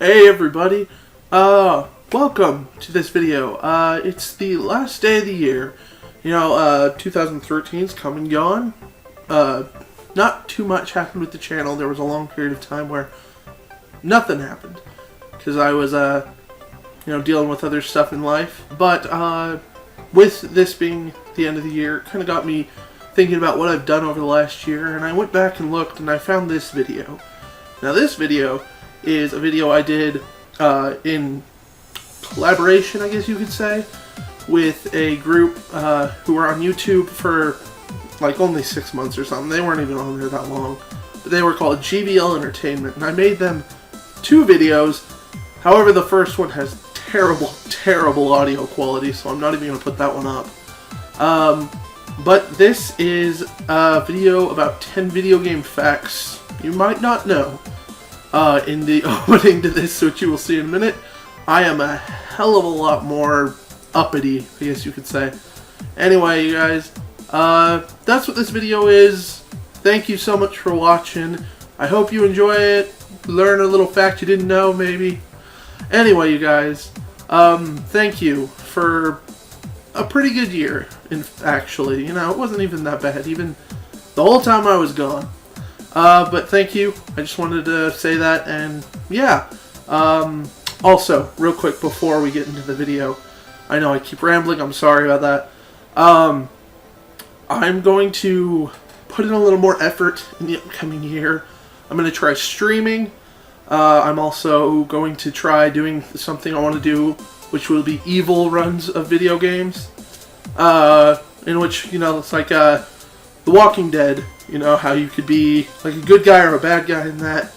Hey everybody, welcome to this video. It's the last day of the year. 2013's come and gone. Not too much happened with the channel. There was a long period of time where nothing happened because I was, dealing with other stuff in life. But with this being the end of the year, it kind of got me thinking about what I've done over the last year, and I went back and looked, and I found this video. Now, this video is a video I did in collaboration, I guess you could say, with a group who were on YouTube for like only 6 months or something. They weren't even on there that long, but they were called GBL Entertainment, and I made them 2 videos. However, the first one has terrible audio quality, so I'm not even going to put that one up. But this is a video about 10 video game facts you might not know. In the opening to this, which you will see in a minute, I am a hell of a lot more uppity, I guess you could say. Anyway, you guys, that's what this video is. Thank you so much for watching. I hope you enjoy it. Learn a little fact you didn't know, maybe. Anyway, you guys, thank you for a pretty good year, actually. It wasn't even that bad, even the whole time I was gone. But thank you. I just wanted to say that, and yeah. Also, real quick before we get into the video, I know I keep rambling, I'm sorry about that. I'm going to put in a little more effort in the upcoming year. I'm going to try streaming. I'm also going to try doing something I want to do, which will be evil runs of video games. In which, it's like, The Walking Dead. How you could be like a good guy or a bad guy in that.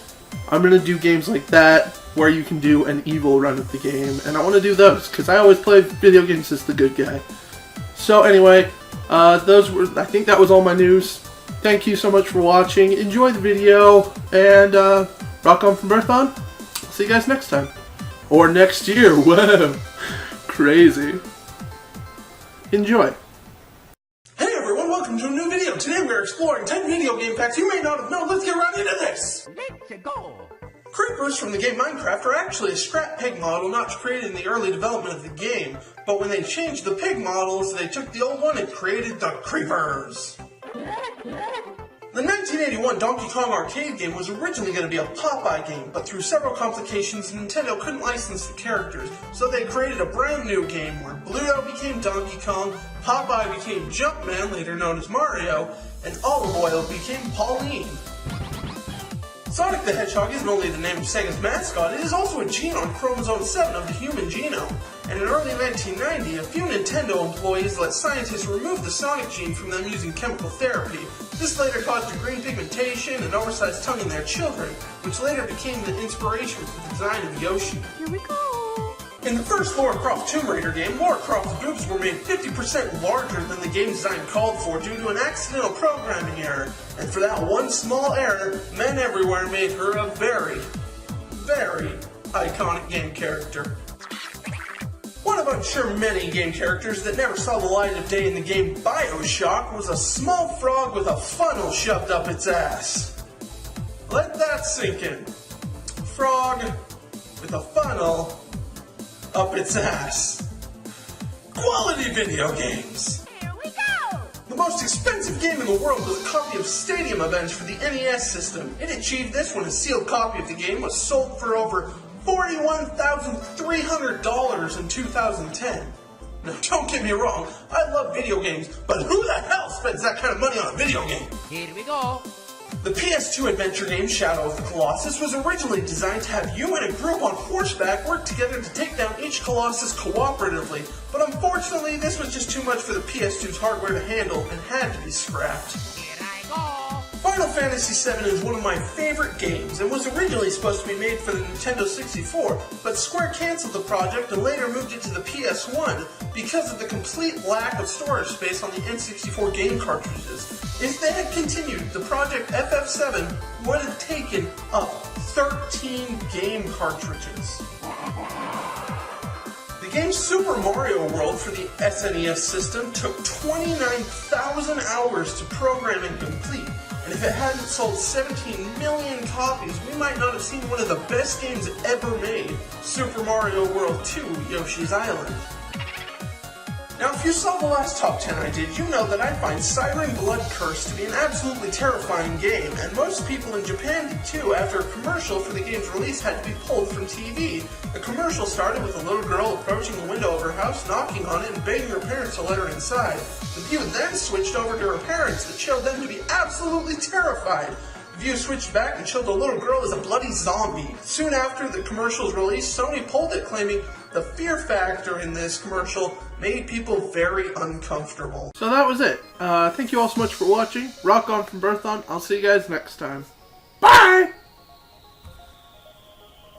I'm going to do games like that where you can do an evil run of the game. And I want to do those because I always play video games as the good guy. So anyway, I think that was all my news. Thank you so much for watching. Enjoy the video. And rock on from Birth On. I'll see you guys next time. Or next year. Whoa. Crazy. Enjoy. Welcome to a new video. Today we're exploring 10 video game facts you may not have known. Let's get right into this! Let's go! Creepers from the game Minecraft are actually a scrap pig model not created in the early development of the game, but when they changed the pig models, they took the old one and created the Creepers. The 1981 Donkey Kong arcade game was originally going to be a Popeye game, but through several complications, Nintendo couldn't license the characters, so they created a brand new game where Bluto became Donkey Kong, Popeye became Jumpman, later known as Mario, and Olive Oil became Pauline. Sonic the Hedgehog isn't only the name of Sega's mascot, it is also a gene on chromosome 7 of the human genome. And in early 1990, a few Nintendo employees let scientists remove the Sonic gene from them using chemical therapy. This later caused a green pigmentation and oversized tongue in their children, which later became the inspiration for the design of Yoshi. Here we go! In the first Lara Croft Tomb Raider game, Lara Croft's boobs were made 50% larger than the game design called for due to an accidental programming error. And for that one small error, men everywhere made her a very iconic game character. One of I'm sure many game characters that never saw the light of day in the game BioShock was a small frog with a funnel shoved up its ass. Let that sink in. Frog with a funnel up its ass. Quality video games. Here we go! The most expensive game in the world was a copy of Stadium Events for the NES system. It achieved this when a sealed copy of the game was sold for over $41,300 in 2010. Now, don't get me wrong, I love video games, but who the hell spends that kind of money on a video game? Here we go. The PS2 adventure game Shadow of the Colossus was originally designed to have you and a group on horseback work together to take down each Colossus cooperatively, but unfortunately this was just too much for the PS2's hardware to handle and had to be scrapped. Here I go. Final Fantasy VII is one of my favorite games and was originally supposed to be made for the Nintendo 64, but Square canceled the project and later moved it to the PS1 because of the complete lack of storage space on the N64 game cartridges. If they had continued, the project FF7 would have taken up 13 game cartridges. The game Super Mario World for the SNES system took 29,000 hours to program and complete, and if it hadn't sold 17 million copies, we might not have seen one of the best games ever made, Super Mario World 2, Yoshi's Island. Now, if you saw the last top 10 I did, you know that I find Siren Blood Curse to be an absolutely terrifying game, and most people in Japan did too, after a commercial for the game's release had to be pulled from TV. The commercial started with a little girl approaching the window of her house, knocking on it, and begging her parents to let her inside. The view then switched over to her parents, that showed them to be absolutely terrified. The view switched back and showed the little girl as a bloody zombie. Soon after the commercial's release, Sony pulled it, claiming the fear factor in this commercial made people very uncomfortable. So that was it. Thank you all so much for watching. Rock on from Birthon. I'll see you guys next time. Bye!